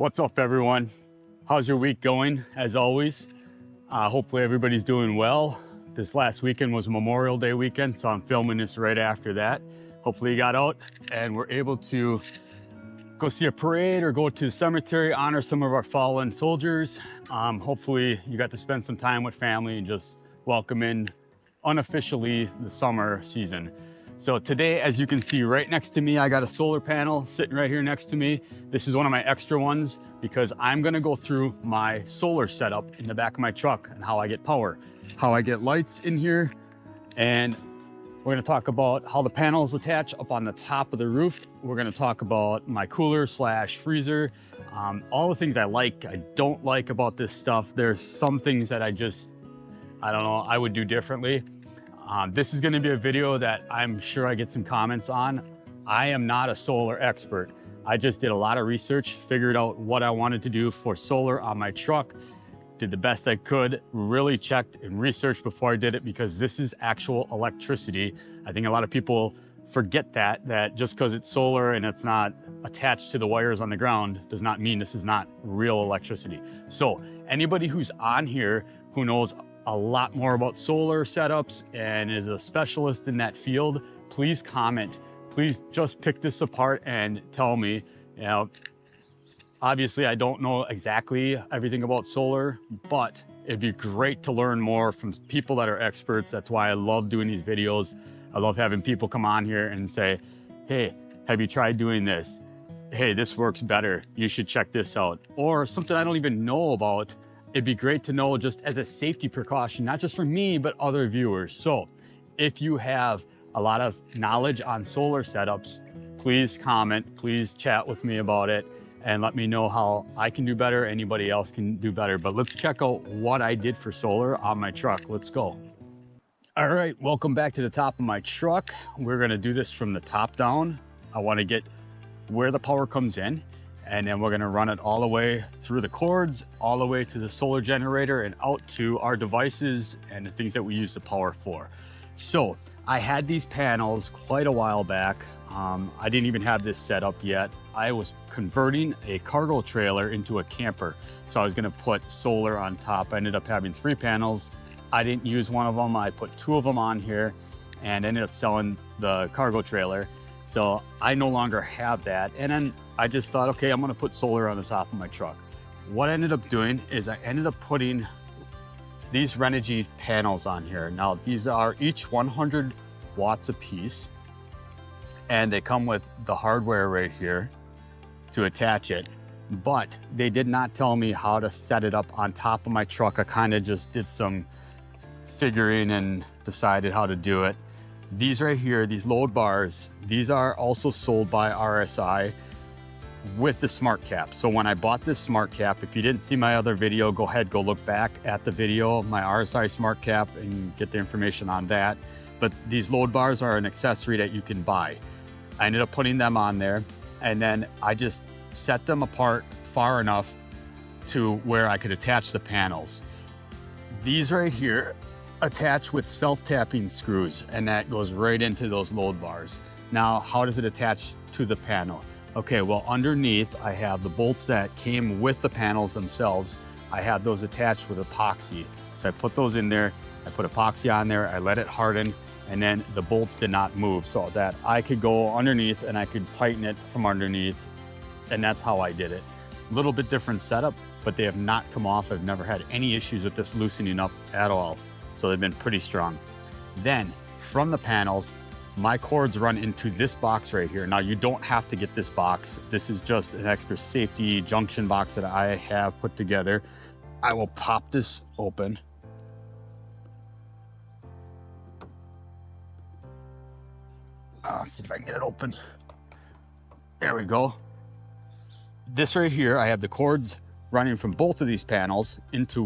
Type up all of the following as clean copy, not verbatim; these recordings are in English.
What's up, everyone? How's your week going? As always, hopefully everybody's doing well. This last weekend was Memorial Day weekend, so I'm filming this right after that. Hopefully you got out and were able to go see a parade or go to the cemetery, honor some of our fallen soldiers. Hopefully you got to spend some time with family and just welcome in unofficially the summer season. So today, as you can see right next to me, I got a solar panel sitting right here next to me. This is one of my extra ones because I'm gonna go through my solar setup in the back of my truck and how I get power, how I get lights in here. And we're gonna talk about how the panels attach up on the top of the roof. We're gonna talk about my cooler slash freezer, all the things I like, I don't like about this stuff. There's some things that I don't know, I would do differently. This is gonna be a video that I'm sure I get some comments on. I am not a solar expert. I just did a lot of research, figured out what I wanted to do for solar on my truck, did the best I could, really checked and researched before I did it because this is actual electricity. I think a lot of people forget that just because it's solar and it's not attached to the wires on the ground does not mean this is not real electricity. So anybody who's on here who knows a lot more about solar setups and is a specialist in that field, please comment. Please just pick this apart and tell me. You know, obviously I don't know exactly everything about solar, but it'd be great to learn more from people that are experts. That's why I love doing these videos. I love having people come on here and say, hey, have you tried doing this? Hey, this works better. You should check this out. Or something I don't even know about. It'd be great to know just as a safety precaution, not just for me, but other viewers. So if you have a lot of knowledge on solar setups, please comment, please chat with me about it and let me know how I can do better, anybody else can do better. But let's check out what I did for solar on my truck. Let's go. All right, welcome back to the top of my truck. We're gonna do this from the top down. I wanna get where the power comes in, and then we're gonna run it all the way through the cords, all the way to the solar generator and out to our devices and the things that we use the power for. So I had these panels quite a while back. I didn't even have this set up yet. I was converting a cargo trailer into a camper. So I was gonna put solar on top. I ended up having 3 panels. I didn't use one of them. I put 2 of them on here and ended up selling the cargo trailer. So I no longer have that. And then I just thought, okay, I'm gonna put solar on the top of my truck. What I ended up doing is I ended up putting these Renogy panels on here. Now these are each 100 watts a piece, and they come with the hardware right here to attach it, but they did not tell me how to set it up on top of my truck. I kind of just did some figuring and decided how to do it. These right here, these load bars, these are also sold by RSI with the smart cap. So when I bought this smart cap, if you didn't see my other video, go ahead, go look back at the video, my RSI smart cap, and get the information on that. But these load bars are an accessory that you can buy. I ended up putting them on there, and then I just set them apart far enough to where I could attach the panels. These right here attach with self-tapping screws, and that goes right into those load bars. Now, how does it attach to the panel? Okay, well, underneath I have the bolts that came with the panels themselves. I have those attached with epoxy. So I put those in there, I put epoxy on there, I let it harden, and then the bolts did not move so that I could go underneath and I could tighten it from underneath, and that's how I did it. A little bit different setup, but they have not come off. I've never had any issues with this loosening up at all. So they've been pretty strong. Then from the panels, my cords run into this box right here. Now you don't have to get this box. This is just an extra safety junction box that I have put together. I will pop this open. I'll see if I can get it open. There we go. This right here, I have the cords running from both of these panels into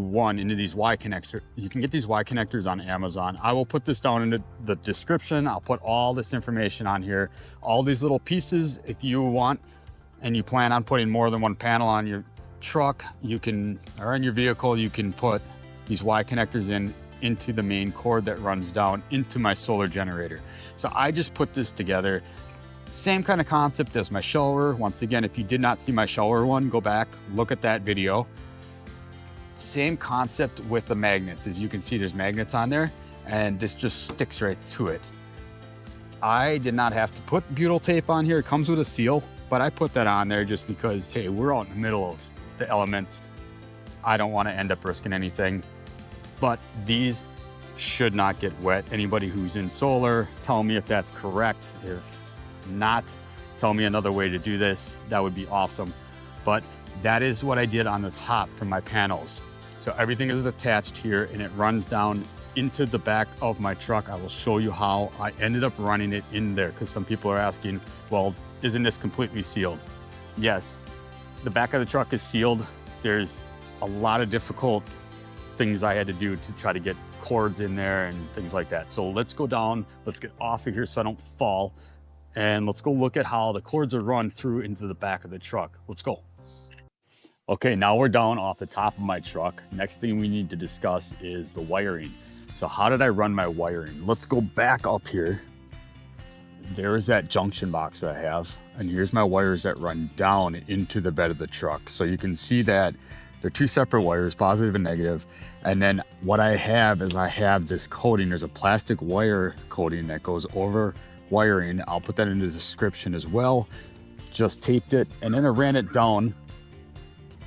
these Y connectors. You can get these Y connectors on Amazon. I will put this down in the description. I'll put all this information on here. All these little pieces, if you want, and you plan on putting more than one panel on your truck, or in your vehicle, you can put these Y connectors into the main cord that runs down into my solar generator. So I just put this together. Same kind of concept as my shower. Once again, if you did not see my shower one, go back, look at that video. Same concept with the magnets. As you can see, there's magnets on there, and this just sticks right to it. I did not have to put butyl tape on here. It comes with a seal, but I put that on there just because, hey, we're out in the middle of the elements. I don't want to end up risking anything, but these should not get wet. Anybody who's in solar, tell me if that's correct. If not, tell me another way to do this. That would be awesome. But that is what I did on the top for my panels. So everything is attached here and it runs down into the back of my truck. I will show you how I ended up running it in there, because some people are asking, well, isn't this completely sealed? Yes, the back of the truck is sealed. There's a lot of difficult things I had to do to try to get cords in there and things like that. So let's go down, let's get off of here so I don't fall, and let's go look at how the cords are run through into the back of the truck. Let's go. Okay, now we're down off the top of my truck. Next thing we need to discuss is the wiring. So how did I run my wiring? Let's go back up here. There is that junction box that I have, and here's my wires that run down into the bed of the truck. So you can see that they're two separate wires, positive and negative. And then what I have is I have this coating. There's a plastic wire coating that goes over wiring. I'll put that in the description as well. Just taped it, and then I ran it down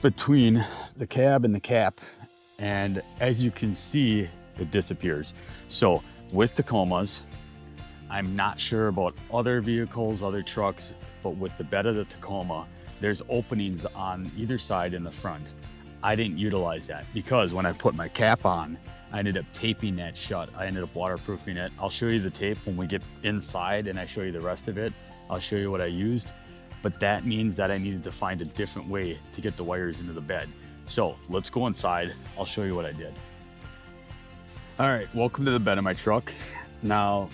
between the cab and the cap. And as you can see, it disappears. So with Tacomas, I'm not sure about other vehicles, other trucks, but with the bed of the Tacoma, there's openings on either side in the front. I didn't utilize that because when I put my cap on, I ended up taping that shut. I ended up waterproofing it. I'll show you the tape when we get inside and I show you the rest of it. I'll show you what I used, but that means that I needed to find a different way to get the wires into the bed. So let's go inside. I'll show you what I did. All right, welcome to the bed of my truck. Now,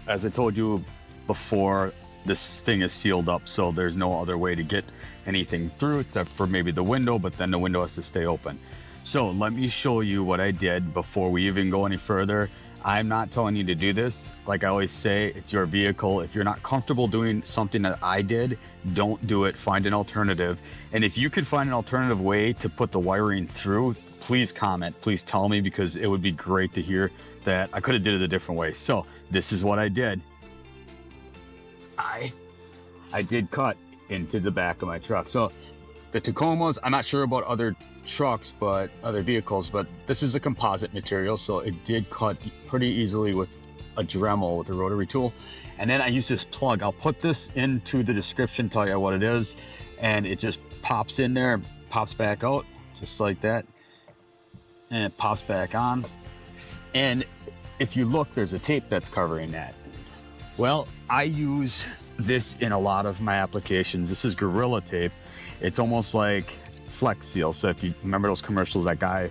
as I told you before, this thing is sealed up, so there's no other way to get anything through except for maybe the window, but then the window has to stay open. So let me show you what I did before we even go any further. I'm not telling you to do this. Like I always say, it's your vehicle. If you're not comfortable doing something that I did, don't do it. Find an alternative. And if you could find an alternative way to put the wiring through, please comment, please tell me, because it would be great to hear that I could have did it a different way. So this is what I did. I did cut into the back of my truck. So the Tacomas, I'm not sure about other trucks, but other vehicles, but this is a composite material. So it did cut pretty easily with a Dremel, with a rotary tool. And then I use this plug. I'll put this into the description, tell you what it is. And it just pops in there, pops back out just like that. And it pops back on. And if you look, there's a tape that's covering that. Well, I use this in a lot of my applications. This is Gorilla Tape. It's almost like Flex Seal. So if you remember those commercials, that guy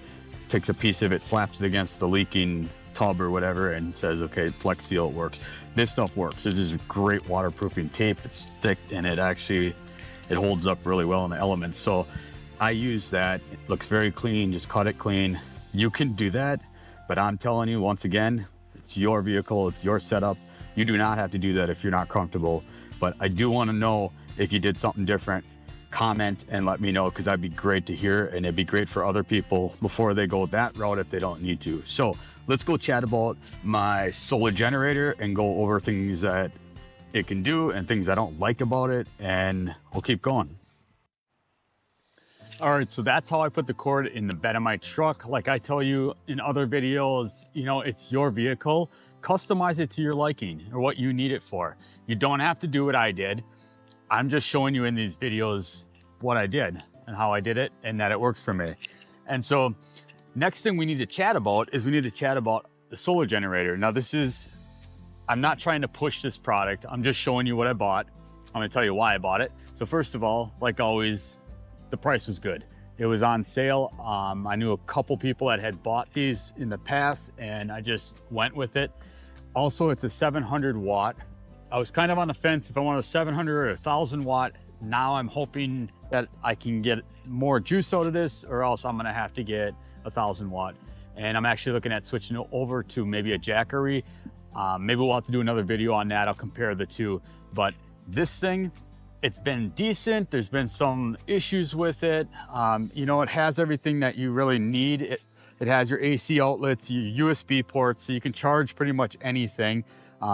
takes a piece of it, slaps it against the leaking tub or whatever, and says, okay, Flex Seal, it works. This stuff works. This is great waterproofing tape. It's thick and it holds up really well in the elements. So I use that. It looks very clean. Just cut it clean. You can do that, but I'm telling you, once again, it's your vehicle, it's your setup. You do not have to do that if you're not comfortable. But I do want to know if you did something different. Comment and let me know, because that'd be great to hear, and it'd be great for other people before they go that route if they don't need to. So let's go chat about my solar generator and go over things that it can do and things I don't like about it, and we'll keep going. All right, so that's how I put the cord in the bed of my truck. Like I tell you in other videos, you know, it's your vehicle. Customize it to your liking or what you need it for. You don't have to do what I did. I'm just showing you in these videos what I did and how I did it and that it works for me. And so next thing we need to chat about is we need to chat about the solar generator. Now I'm not trying to push this product. I'm just showing you what I bought. I'm gonna tell you why I bought it. So first of all, like always, the price was good. It was on sale. I knew a couple people that had bought these in the past and I just went with it. Also, it's a 700 watt. I was kind of on the fence if I wanted a 700 or 1,000 watt. Now I'm hoping that I can get more juice out of this, or else I'm gonna have to get 1,000 watt. And I'm actually looking at switching over to maybe a Jackery. Maybe we'll have to do another video on that. I'll compare the two. But This thing, it's been decent. There's been some issues with it. You know, it has everything that you really need. It has your AC outlets, your USB ports, so you can charge pretty much anything.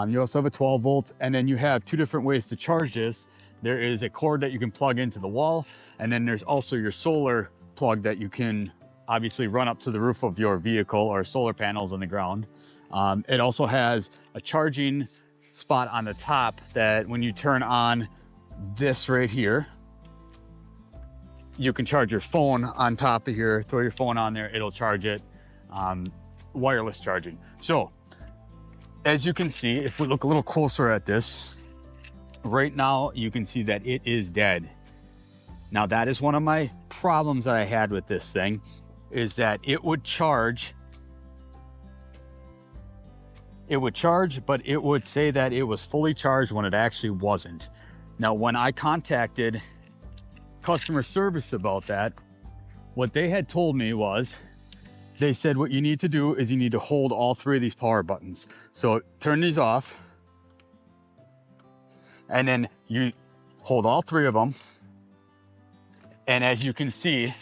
You also have a 12 volts, and then you have two different ways to charge this. There is a cord that you can plug into the wall, and then there's also your solar plug that you can obviously run up to the roof of your vehicle or solar panels on the ground. It also has a charging spot on the top that when you turn on this right here, you can charge your phone on top of here. Throw your phone on there, it'll charge it. Wireless charging. So as you can see, if we look a little closer at this, right now you can see that it is dead. Now that is one of my problems that I had with this thing, is that it would charge, but it would say that it was fully charged when it actually wasn't. Now, when I contacted customer service about that, what they had told me was, they said what you need to do is you need to hold all three of these power buttons. So turn these off, and then you hold all three of them. And as you can see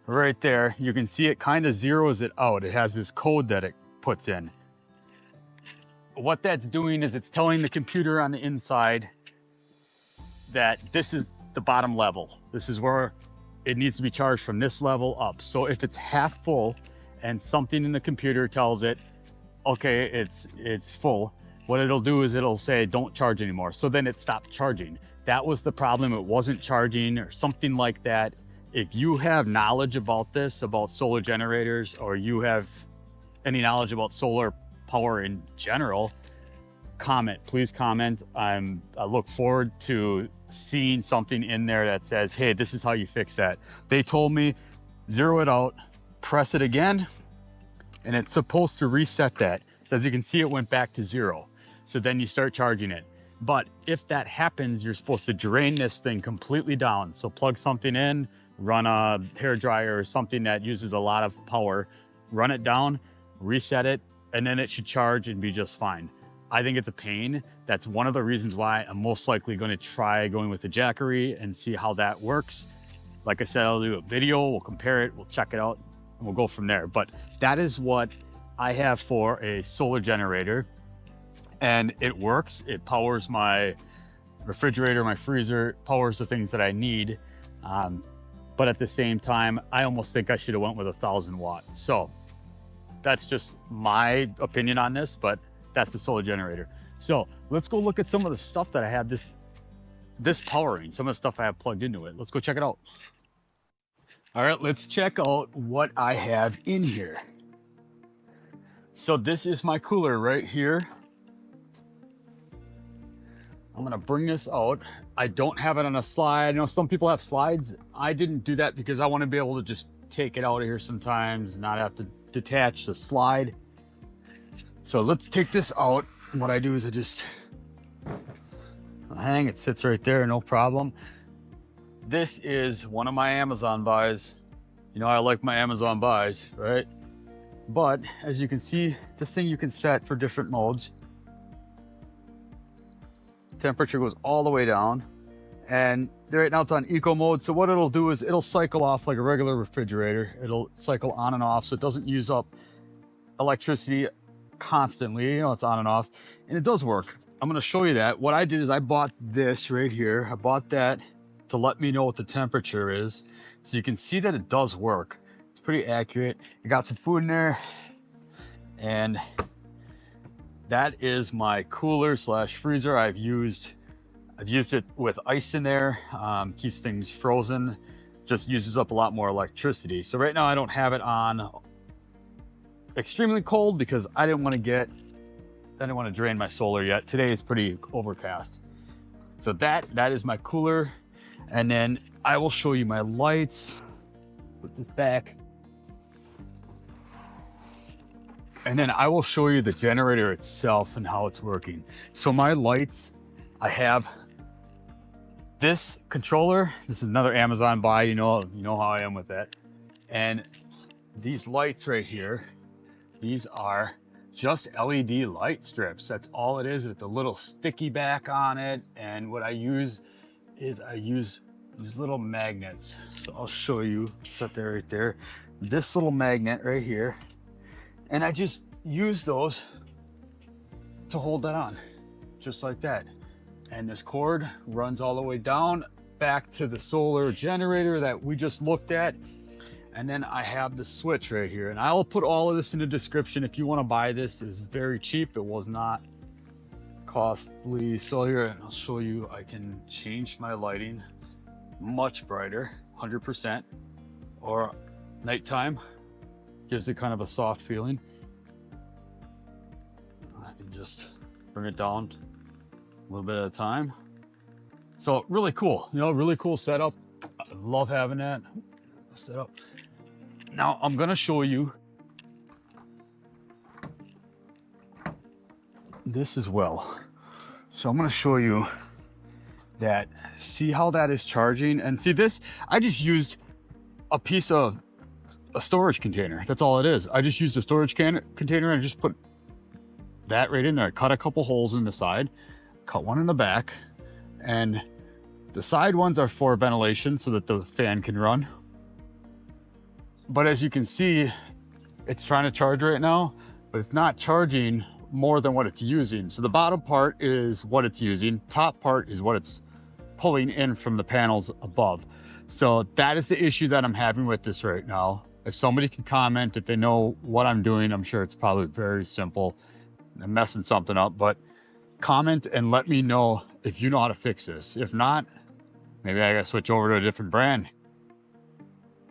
right there, you can see it kind of zeroes it out. It has this code that it puts in. What that's doing is it's telling the computer on the inside that this is the bottom level. This is where it needs to be charged from this level up. So if it's half full and something in the computer tells it, okay, it's full, what it'll do is it'll say, don't charge anymore. So then it stopped charging. That was the problem. It wasn't charging or something like that. If you have knowledge about this, about solar generators, or you have any knowledge about solar power in general, comment, please comment. I look forward to seeing something in there that says, hey, this is how you fix that. They told me, zero it out, press it again, and it's supposed to reset that. As you can see, it went back to zero. So then you start charging it. But if that happens, you're supposed to drain this thing completely down. So plug something in, run a hair dryer or something that uses a lot of power, run it down, reset it, and then it should charge and be just fine. I think it's a pain. That's one of the reasons why I'm most likely going to try going with the Jackery and see how that works. Like I said, I'll do a video, we'll compare it, we'll check it out, and we'll go from there. But that is what I have for a solar generator. And it works. It powers my refrigerator, my freezer, powers the things that I need. But at the same time, I almost think I should have went with 1,000 watt. So that's just my opinion on this, but that's the solar generator. So let's go look at some of the stuff that I have this powering, some of the stuff I have plugged into it. Let's go check it out. All right, let's check out what I have in here. So this is my cooler right here. I'm gonna bring this out. I don't have it on a slide. I know some people have slides. I didn't do that because I want to be able to just take it out of here sometimes, not have to detach the slide. So let's take this out. What I do is I just hang, it sits right there, no problem. This is one of my Amazon buys. You know, I like my Amazon buys, right? But as you can see, this thing you can set for different modes. Temperature goes all the way down, and right now it's on eco mode. So what it'll do is it'll cycle off like a regular refrigerator. It'll cycle on and off, so it doesn't use up electricity constantly. You know, it's on and off, and it does work. I'm going to show you that. What I did is I bought this right here. I bought that to let me know what the temperature is, so you can see that it does work. It's pretty accurate. I got some food in there, and that is my cooler slash freezer. I've used it with ice in there, keeps things frozen, just uses up a lot more electricity. So right now I don't have it on extremely cold because I didn't want to drain my solar yet. Today is pretty overcast. So that is my cooler. And then I will show you my lights. Put this back. And then I will show you the generator itself and how it's working. So my lights, I have this controller. This is another Amazon buy. You know how I am with that. And these lights right here, these are just LED light strips. That's all it is, with the little sticky back on it. And what I use is these little magnets. So I'll show you, set that right there. This little magnet right here. And I just use those to hold that on, just like that. And this cord runs all the way down back to the solar generator that we just looked at. And then I have the switch right here, and I'll put all of this in the description. If you want to buy this, it's very cheap. It was not costly. So here, I'll show you, I can change my lighting much brighter, 100%, or nighttime. Gives it kind of a soft feeling. I can just bring it down a little bit at a time. So really cool, you know, really cool setup. I love having that setup. Now I'm gonna show you this as well. So I'm gonna show you that, see how that is charging. And see this, I just used a piece of a storage container. That's all it is. I just used a storage container and just put that right in there. I cut a couple holes in the side, cut one in the back, and the side ones are for ventilation so that the fan can run. But as you can see, it's trying to charge right now, but it's not charging more than what it's using. So the bottom part is what it's using. Top part is what it's pulling in from the panels above. So that is the issue that I'm having with this right now. If somebody can comment, if they know what I'm doing, I'm sure it's probably very simple. I'm messing something up, but comment and let me know if you know how to fix this. If not, maybe I gotta switch over to a different brand.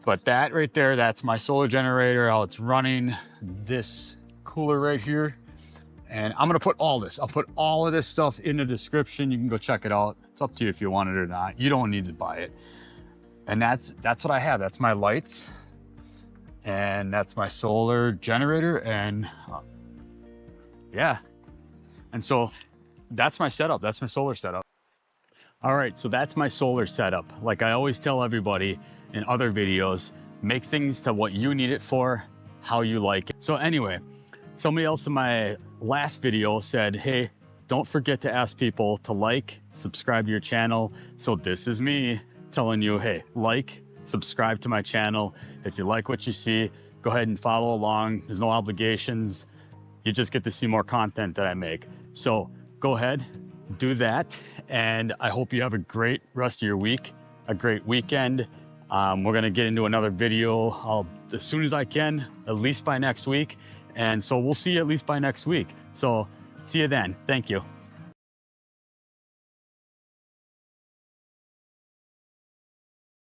But that right there, that's my solar generator, how it's running this cooler right here. And I'm gonna put all this, I'll put all of this stuff in the description. You can go check it out. It's up to you if you want it or not. You don't need to buy it. And that's what I have. That's my lights. And that's my solar generator. And yeah. And so that's my setup. That's my solar setup. All right, so that's my solar setup. Like I always tell everybody in other videos, make things to what you need it for, how you like it. So anyway, somebody else in my last video said, hey, don't forget to ask people to like, subscribe to your channel. So this is me telling you, hey, like, subscribe to my channel. If you like what you see, go ahead and follow along. There's no obligations. You just get to see more content that I make. So go ahead, do that. And I hope you have a great rest of your week, a great weekend. We're gonna get into another video as soon as I can, at least by next week. And so we'll see you at least by next week. So see you then, thank you.